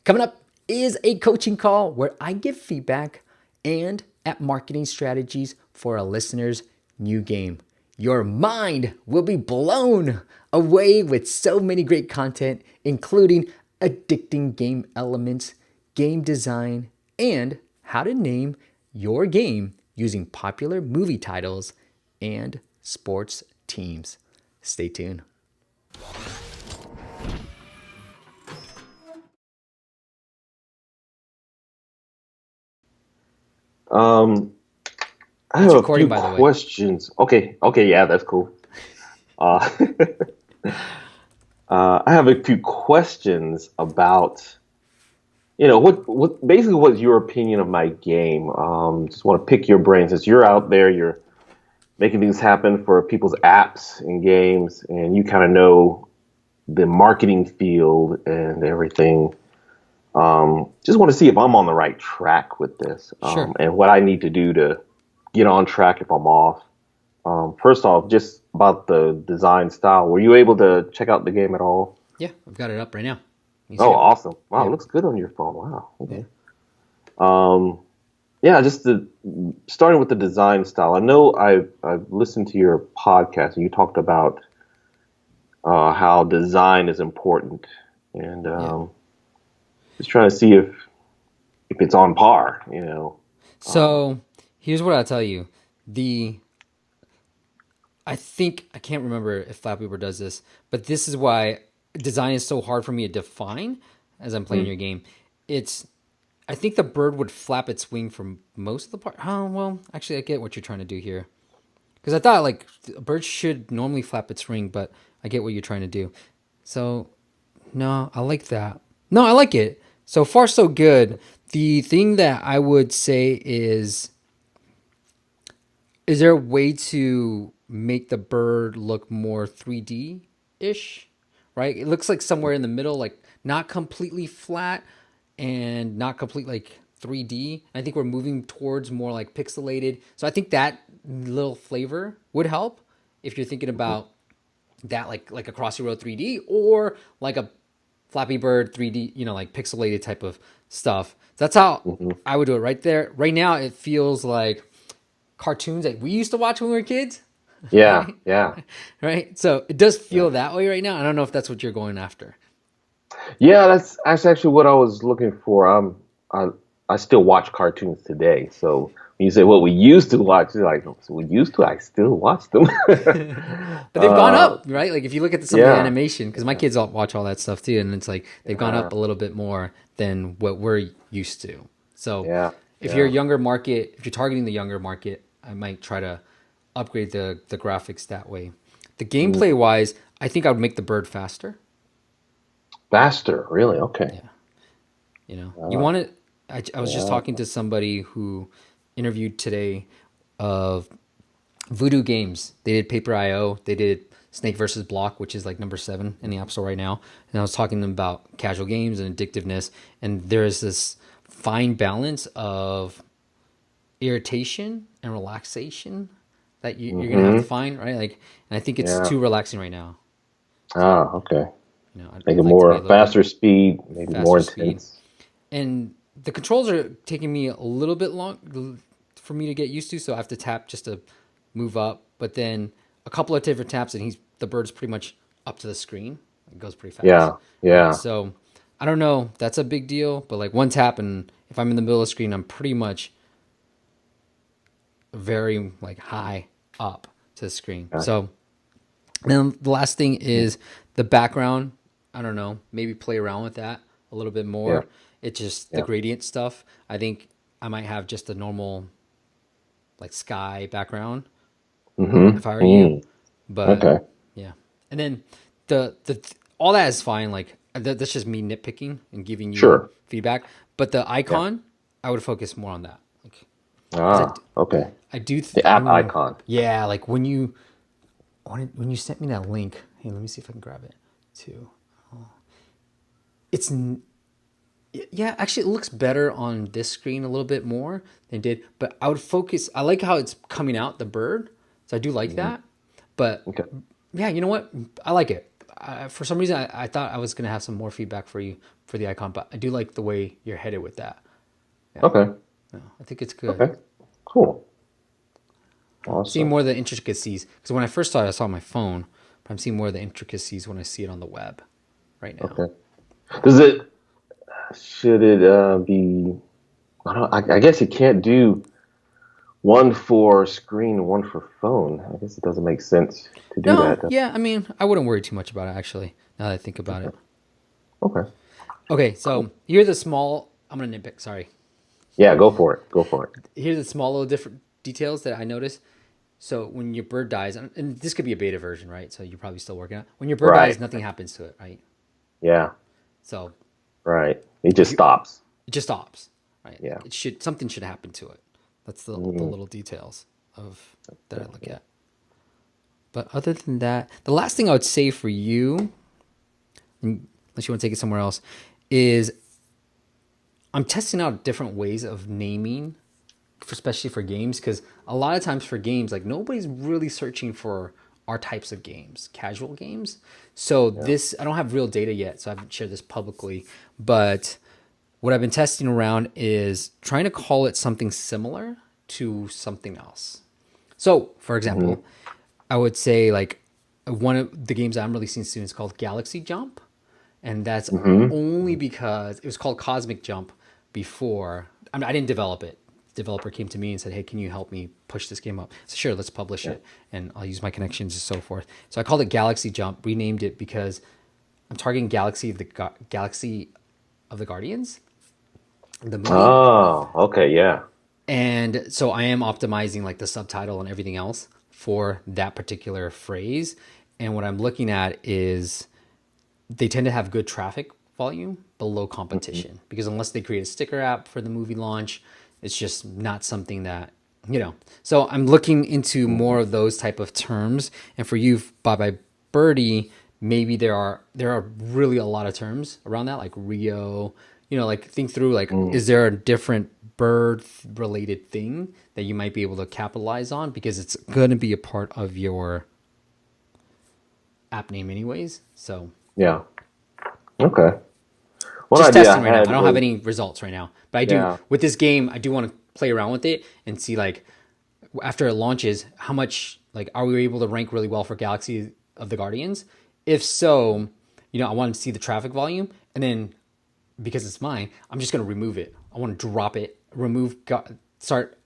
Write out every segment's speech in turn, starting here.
Coming up is a coaching call where I give feedback and at marketing strategies for a listener's new game. Your mind will be blown away with so many great content, including addicting game elements, game design, and how to name your game using popular movie titles and sports teams. Stay tuned. I have It's a recording, few by the way. questions. Okay, yeah, that's cool. Uh, I have a few questions about, what basically what's your opinion of my game? Just want to pick your brain since you're out there, you're making things happen for people's apps and games, and you kind of know the marketing field and everything. Just want to see if I'm on the right track with this, Sure. and what I need to do to get on track if I'm off. First off, just about the design style, were you able to check out the game at all? Yeah, I've got it up right now. You see Oh, it? awesome. Wow, Yeah. it looks good on your phone. Wow. Yeah. Okay. Um, yeah, starting with the design style. I know I've listened to your podcast and you talked about how design is important, and Yeah. just trying to see if it's on par. Um, So here's what I'll tell you. The I think I can't remember if Flappy Bird does this, but this is why design is so hard for me to define as I'm playing mm, your game. It's I think the bird would flap its wing for most of the part. Oh well, actually I get what you're trying to do here. Because I thought like a bird should normally flap its wing, but I get what you're trying to do. So no, I like that. No, I like it. So far, so good. The thing that I would say is there a way to make the bird look more 3D ish? Right? It looks like somewhere in the middle, like not completely flat and not complete like 3D. I think we're moving towards more like pixelated. So I think that little flavor would help if you're thinking mhm. about that like a Crossy Road 3D or like a Flappy Bird 3D, like pixelated type of stuff. That's how Mhm. I would do it right there. Right now, it feels like cartoons that we used to watch when we were kids, Yeah, right? yeah, Right. So it does yeah. feel that way right now. I don't know if that's what you're going after. Yeah, that's actually what I was looking for. I I still watch cartoons today. So when you say what we used to watch, you're like, so we used to. I still watch them. But they've gone uh, up, right? Like if you look at some of the yeah, animation, because my yeah, kids all watch all that stuff too, and it's like they've gone yeah, up a little bit more than what we're used to. So yeah, if you're a yeah. younger market, if you're targeting the younger market, I might try to upgrade the graphics that way. The Mm. gameplay wise, I think I would make the bird faster. Faster, really? Okay. Yeah. You Uh, want it. I was just yeah. talking to somebody who interviewed today of Voodoo Games. They did Paper IO. They did Snake versus Block, which is like number 7 in the App Store right now. And I was talking to them about casual games and addictiveness. And there is this fine balance of irritation and relaxation that you're gonna have to Mm-hmm. find, right? Like, and I think it's Yeah. too relaxing right now. So, Okay. Make I'd it like to be a more little bit faster speed, maybe more faster speed. intense. And the controls are taking me a little bit long for me to get used to, so I have to tap just to move up. But then a couple of different taps, and the bird's pretty much up to the screen. It goes pretty fast, Yeah, right? yeah. So I don't know. That's a big deal, but like one tap, and if I'm in the middle of the screen, I'm pretty much very like high up to the screen. Gotcha. So then the last thing is the background. I don't know. Maybe play around with that a little bit Yeah, more. It's just the yeah. gradient stuff. I think I might have just a normal like sky background Mm-hmm. if I were you. Mm. But Okay. yeah. And then the all that is fine. Like that's just me nitpicking and giving you Sure. feedback. But the Yeah. icon, I would focus more on that. Like because Okay. I do The app icon. yeah, like when you sent me that link, hey, let me see if I can grab it too. It's yeah, actually, it looks better on this screen a little bit more than it did. But I would focus. I like how it's coming out the bird, so I do like Mhm. that. But Okay. yeah, you know what? I like it. For some reason, I thought I was gonna have some more feedback for you for the icon, but I do like the way you're headed with that. Yeah, Okay. yeah, I think it's good. Okay. Cool. Seeing Awesome. more of the intricacies because when I first saw it, I saw it on my phone, but I'm seeing more of the intricacies when I see it on the web right now. Okay. Does it? Should it be? I guess it can't do one for screen and one for phone. I guess it doesn't make sense to do No, that. yeah, I mean, I wouldn't worry too much about it actually. Now that I think about it. Okay. Okay, Cool. so here's a small. I'm gonna nitpick. Sorry. Yeah, go for it. Go for it. Here's the small little different details that I noticed. So when your bird dies, and this could be a beta version, right? So you're probably still working on it. When your bird Right. dies, nothing happens to it, right? Yeah. So Right. It if just you, stops. it just stops, right? Yeah. It should something should happen to it. That's the Mm, little details of that I look at. But other than that, the last thing I would say for you, unless you want to take it somewhere else, is I'm testing out different ways of naming, especially for games, because a lot of times for games, like nobody's really searching for our types of games, casual games. So yeah. this, I don't have real data yet, so I haven't shared this publicly. But what I've been testing around is trying to call it something similar to something else. So, for Hmm. example, I would say like one of the games I'm releasing soon is called Galaxy Jump, and that's Hmm. only because it was called Cosmic Jump before. I mean, I didn't develop it. The developer came to me and said, "Hey, can you help me push this game up?" So sure, let's publish Yeah. it, and I'll use my connections and so forth. So I called it Galaxy Jump, renamed it because I'm targeting Galaxy of the Guardians, the movie, Oh, okay. Yeah. and so I am optimizing like the subtitle and everything else for that particular phrase. And what I'm looking at is they tend to have good traffic volume below Hmm. competition because unless they create a sticker app for the movie launch, it's just not something that, you know. So I'm looking into Hmm. more of those type of terms. And for you, Bye Birdie, maybe there are really a lot of terms around that, like Rio. You know, like think through like, Mm. is there a different bird related thing that you might be able to capitalize on because it's going to be a part of your app name anyways. So Yeah. Okay. One just idea I testing right now. I had don't have was, any results right now, but I do yeah. with this game. I do want to play around with it and see like after it launches, how much like are we able to rank really well for Galaxy of the Guardians? If so, you know, I want to see the traffic volume, and then because it's mine, I'm just going to remove it. I want to drop it,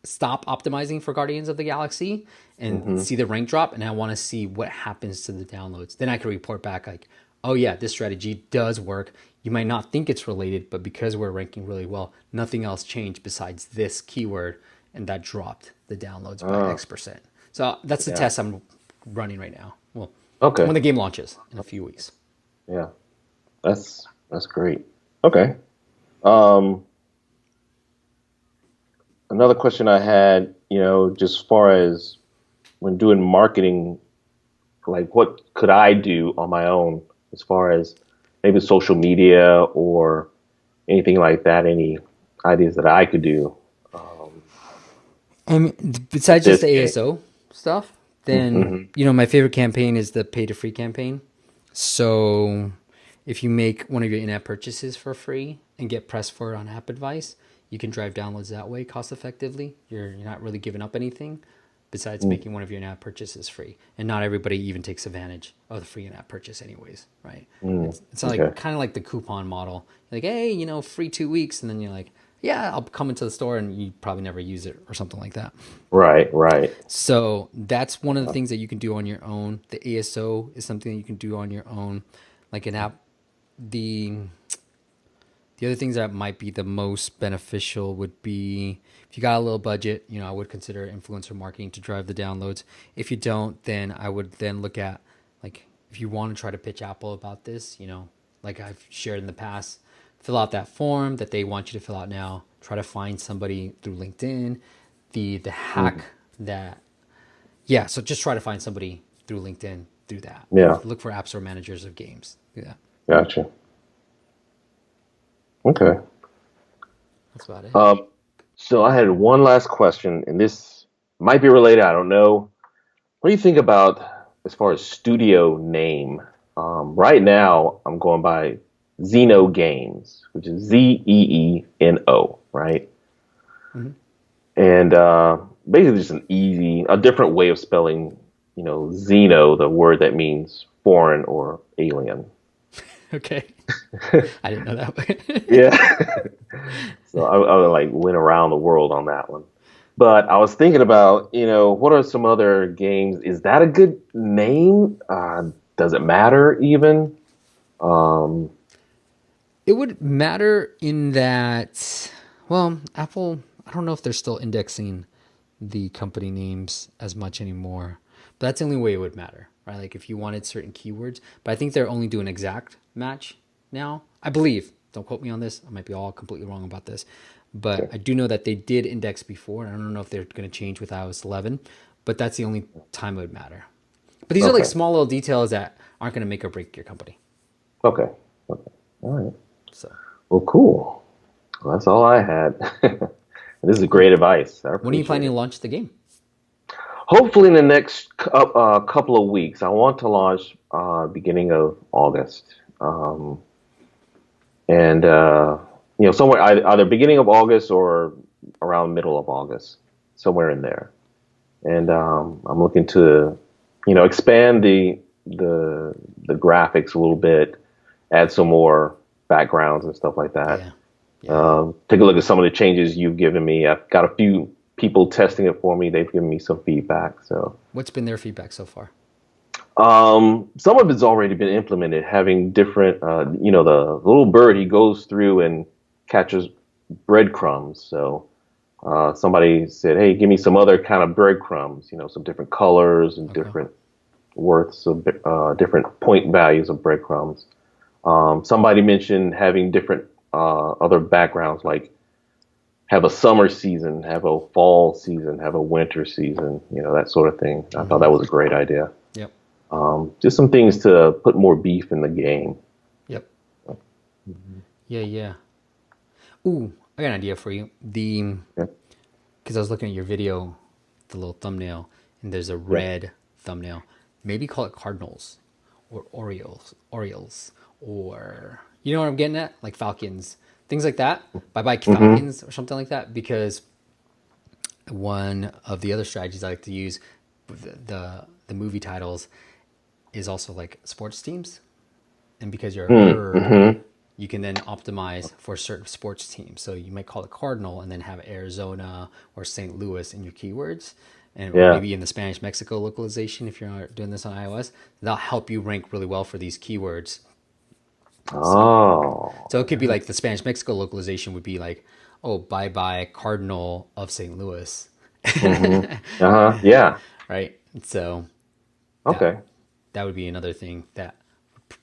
stop optimizing for Guardians of the Galaxy, and Hmm. see the rank drop. And I want to see what happens to the downloads. Then I can report back like, oh yeah, this strategy does work. You might not think it's related, but because we're ranking really well, nothing else changed besides this keyword, and that dropped the downloads by Oh, X%. So that's the yeah. test I'm running right now. Well, Okay. when the game launches in a few weeks. Yeah. That's great. Okay. Um, Another question I had, just as far as when doing marketing, like what could I do on my own as far as maybe social media or anything like that? Any ideas that I could do with Besides just this the game? ASO stuff, then Hmm. you know my favorite campaign is the pay to free campaign. So if you make one of your in-app purchases for free and get pressed for it on app advice, you can drive downloads that way cost effectively. You're not really giving up anything besides making one of your in-app purchases free. And not everybody even takes advantage of the free in-app purchase anyways, right? Mm. It's Okay. like kind of like the coupon model. Like, hey, you know, free 2 weeks, and then you're like, yeah, I'll come into the store, and you probably never use it or something like that. Right. Right. So that's one of the things that you can do on your own. The ASO is something that you can do on your own, like an app. The the other things that might be the most beneficial would be if you got a little budget, you know, I would consider influencer marketing to drive the downloads. If you don't, then I would then look at like if you want to try to pitch Apple about this, you know, like I've shared in the past, fill out that form that they want you to fill out now. Try to find somebody through LinkedIn. The Mm. hack that yeah, so just try to find somebody through LinkedIn, do that. Yeah. Look for app store managers of games. Do that. Gotcha. Okay. That's about it. Um, so I had one last question, and this might be related. I don't know. What do you think about as far as studio name? Right now, I'm going by Zeno Games, which is Zeeno, right? Hmm. And basically just a different way of spelling, Xeno, the word that means foreign or alien. Okay. I didn't know that. Yeah. So I like went around the world on that one. But I was thinking about, what are some other games? Is that a good name? Does it matter even? Um, It would matter in that, well, Apple, I don't know if they're still indexing the company names as much anymore, but that's the only way it would matter, right? Like if you wanted certain keywords, but I think they're only doing exact match now. I believe, don't quote me on this. I might be all completely wrong about this, but okay. I do know that they did index before. And I don't know if they're going to change with iOS 11, but that's the only time it would matter. But these are like Okay. small little details that aren't going to make or break your company. Okay. Okay. All right. So Well, cool. Well, that's all I had. This is cool. great advice. I When are you appreciate planning to it. launch the game? Hopefully, in the next couple of weeks, I want to launch beginning of August, and somewhere either beginning of August or around middle of August, somewhere in there. And I'm looking to, expand the graphics a little bit, add some more backgrounds and stuff like that. Yeah. Yeah. Yeah. Take a look at some of the changes you've given me. I've got a few people testing it for me. They've given me some feedback. So What's been their feedback so far? some of it's already been implemented, having different, the little bird, he goes through and catches breadcrumbs. So somebody said, hey, give me some other kind of breadcrumbs, some different colors and Okay. different worths of different point values of breadcrumbs. Somebody mentioned having different other backgrounds, like have a summer season, have a fall season, have a winter season, that sort of thing. I thought Mm-hmm. that was a great idea. Yep. Just some things to put more beef in the game. Yep. Yeah. Yeah. Ooh, I got an idea for you. Yeah. Because I was looking at your video, the little thumbnail, and there's a Yeah. red thumbnail. Maybe call it Cardinals or Orioles, or you know what I'm getting at, like Falcons, things like that. Bye bye Mm-hmm. Falcons or something like that. Because one of the other strategies I like to use, with the movie titles, is also like sports teams, and because you're a bird, Mm-hmm. you can then optimize for certain sports teams. So you might call it Cardinal and then have Arizona or St. Louis in your keywords, and or Yeah. maybe in the Spanish Mexico localization if you're not doing this on iOS. That'll help you rank really well for these keywords. So Oh. so it could be like the Spanish Mexico localization would be like, oh, bye bye Cardinal of St. Louis, Mm-hmm. Uh-huh. Yeah. right? So that Okay. that would be another thing that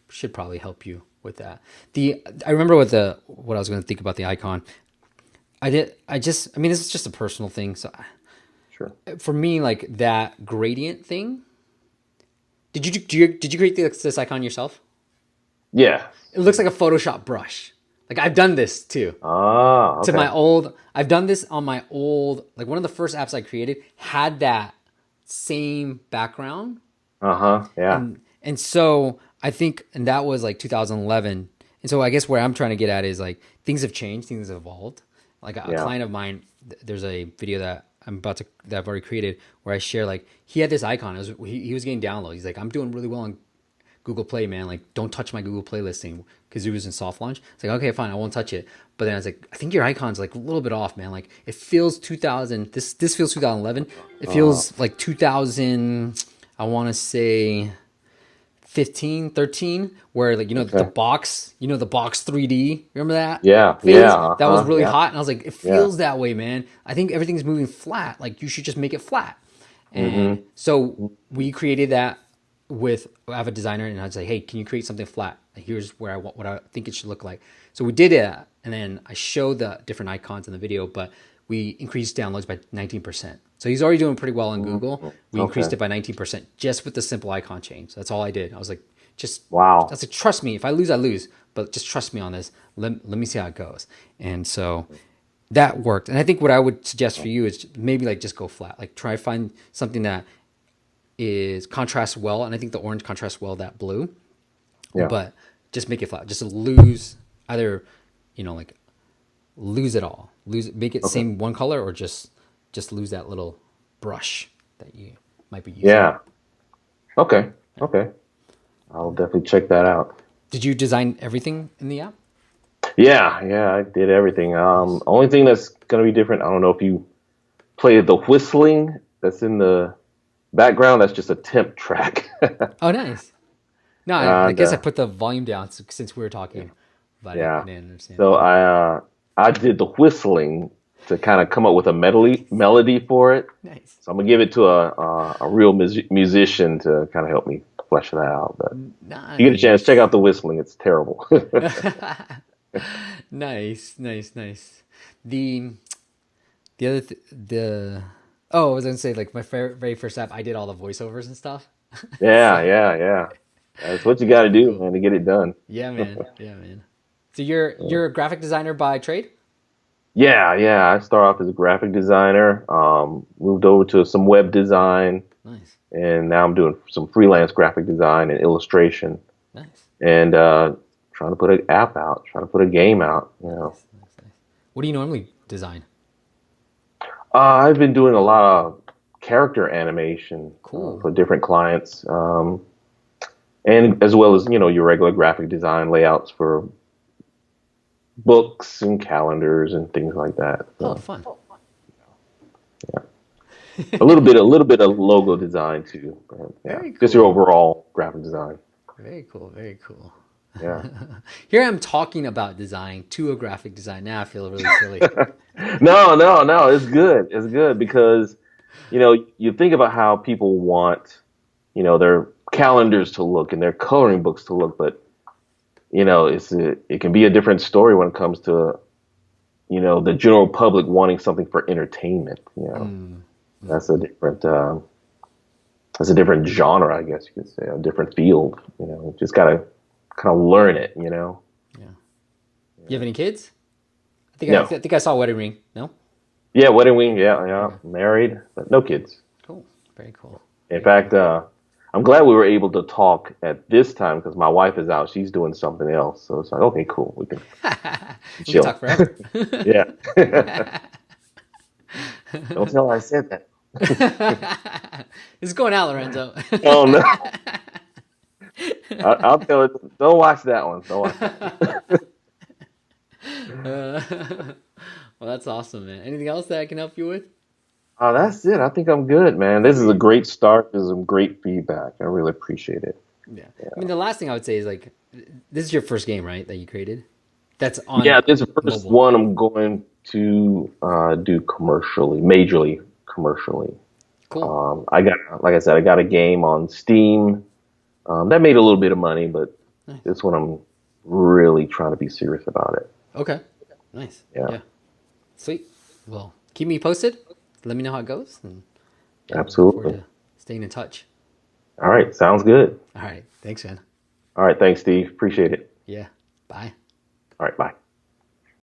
should probably help you with that. I remember what I was going to think about the icon. I mean, this is just a personal thing. So Sure. for me, like that gradient thing, did you create this icon yourself? Yeah. It looks like a Photoshop brush. Like I've done this too. Ah, okay. I've done this on my old, like one of the first apps I created had that same background. Uh-huh. Yeah. And so I think, and that was like 2011. And so I guess where I'm trying to get at is like things have changed, things have evolved. Like a Yeah. client of mine, there's a video that I've already created where I share like he had this icon. He was getting downloads. He's like, I'm doing really well on Google Play, man. Like, don't touch my Google Play listing because it was in soft launch. It's like, okay, fine, I won't touch it. But then I was like, I think your icon's like a little bit off, man. Like, it feels 2000. This feels 2011. It Uh, feels like 2000. I want to say 15, 13, where like okay. the box 3D. Remember that Yeah. phase? Yeah. That was Uh-huh. really Yeah. hot, and I was like, it Yeah. feels that way, man. I think everything's moving flat. Like, you should just make it flat. And Mm-hmm. so we created that with I have a designer, and I was like, hey, can you create something flat? Here's where I want what I think it should look like. So we did it, and then I showed the different icons in the video, but we increased downloads by 19%. So he's already doing pretty well on Google. Mm-hmm. We increased Okay. it by 19% just with the simple icon change. That's all I did. I was like, I Wow. was like, trust me. If I lose, I lose. But just trust me on this. Let me see how it goes. And so that worked. And I think what I would suggest for you is maybe like just go flat. Like try to find something that is contrasts well. And I think the orange contrasts well that blue. Yeah. but just make it flat. Just lose either, like lose it all. Make it Okay. same one color, or just lose that little brush that you might be using. Yeah. Okay. Okay. I'll definitely check that out. Did you design everything in the app? Yeah. Yeah. I did everything. Nice. Only thing that's gonna be different. I don't know if you played the whistling that's in the background. That's just a temp track. Oh, nice. No, I And guess I put the volume down since we were talking, but I yeah. didn't understand. So I did the whistling to kind of come up with a melody for it. Nice. So I'm gonna give it to a real musician to kind of help me flesh that out. But if you get a chance, check Nice. out the whistling. It's terrible. Nice. The the other the oh, I was gonna say like my very first app, I did all the voiceovers and stuff. Yeah, So yeah, yeah. That's what you that's got to pretty do, cool. man, to get it done. Yeah, man. Yeah, man. So you're a graphic designer by trade? Yeah, yeah. I started off as a graphic designer, moved over to some web design, Nice. and now I'm doing some freelance graphic design and illustration, Nice. and trying to put an app out, trying to put a game out. You know, Nice. What do you normally design? I've been doing a lot of character animation Cool. for different clients, and as well as your regular graphic design layouts for books and calendars and things like that. Oh, So fun. a little bit of logo design too. But, yeah, Very just your cool. overall graphic design. Very cool. Very cool. Yeah. Here I'm talking about design to a graphic design. Now I feel really silly. No, no, no. It's good. It's good because you think about how people want their calendars to look and their coloring books to look, but it can be a different story when it comes to the general public wanting something for entertainment. Mm, That's a different that's a different genre, I guess you could say, a different field. Just gotta kind of learn it. yeah. You have any kids? I No, think I saw a wedding ring. No? yeah, wedding wing, yeah, yeah, Okay. married, but no kids. Cool. Very cool. In Very fact, cool. I'm glad we were able to talk at this time because my wife is out; she's doing something else. So it's like, okay, cool, we can We can chill. talk forever. Yeah, don't tell her I said that. It's going out, Lorenzo. Oh no, I'll tell her. Don't watch that one. Don't watch that. Uh, well, that's awesome, man. Anything else that I can help you with? Oh, that's it. I think I'm good, man. This is a great start. This is some great feedback. I really appreciate it. Yeah. I mean, the last thing I would say is like, this is your first game, right? That you created? That's Yeah, on this first mobile. one I'm going to do commercially, majorly commercially. Cool. Like I said, I got a game on Steam that made a little bit of money, but Nice. this one I'm really trying to be serious about it. Okay. Nice. Yeah, Yeah. Sweet. Well, keep me posted. Let me know how it goes. And yeah, looking forward absolutely. to staying in touch. All right, sounds good. All right. Thanks, man. All right, thanks, Steve. Appreciate it. Yeah. Bye. All right, bye.